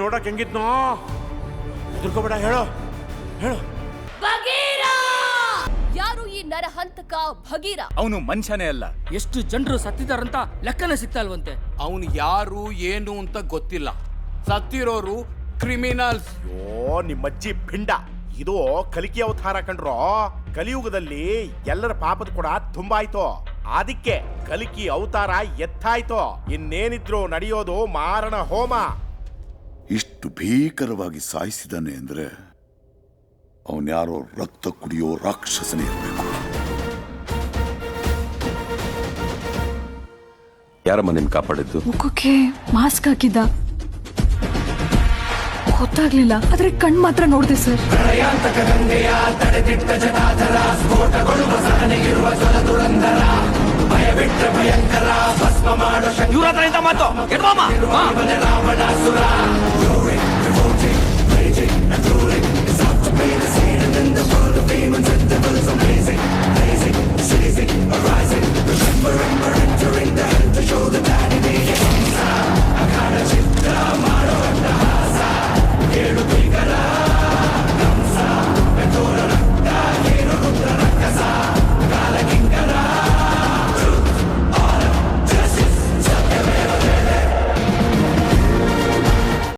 ನೋಡಕ್ ಹೆಂಗಿದ್ನೋ ಹೆದರ್ಕೋಬೇಡ ಹೇಳೋ ಹೇಳೋ. ಯಾರು ಈ ನರಹಂತಕ ಭಗೀರ? ಅವನು ಮನುಷ್ಯನೇ ಅಲ್ಲ. ಎಷ್ಟು ಜನರು ಸತ್ತಿದಾರಂತ ಲೆಕ್ಕನೇ ಸಿಗ್ತಾ ಇಲ್ವಂತೆ. ಅವನು ಯಾರು ಏನು ಅಂತ ಗೊತ್ತಿಲ್ಲ. ಸತ್ತಿರೋರು ಕ್ರಿಮಿನಲ್ಸ್. ನಿಮ್ಮಜ್ಜಿ ಪಿಂಡ. ಇದು ಕಲಿಕೆ ಅವತಾರ ಕಂಡ್ರೋ. ಕಲಿಯುಗದಲ್ಲಿ ಎಲ್ಲರ ಪಾಪದ ಕೂಡ ತುಂಬಾಯ್ತು. ಅದಕ್ಕೆ ಕಲಿಕಿ ಅವತಾರ ಎತ್ತಾಯ್ತು. ಇನ್ನೇನಿದ್ರು ನಡೆಯೋದು ಮಾರಣ ಹೋಮ. ಇಷ್ಟು ಭೀಕರವಾಗಿ ಸಾಯಿಸಿದಾನೆ ಅಂದ್ರೆ ಅವನ್ಯಾರೋ ರಕ್ತ ಕುಡಿಯೋ ರಾಕ್ಷಸನೇ ಇರಬೇಕು. ಯಾರಮ್ಮ ನಿನ್ ಕಾಪಾಡಿದ್ದು? ಮುಖಕ್ಕೆ ಮಾಸ್ಕ್ ಹಾಕಿದ್ದ, ಗೊತ್ತಾಗ್ಲಿಲ್ಲ. ಆದ್ರೆ ಕಣ್ ಮಾತ್ರ ನೋಡಿದೆ ಸರ್. ಇವ್ರ ಹತ್ರ ಇಂತ ಮಾತು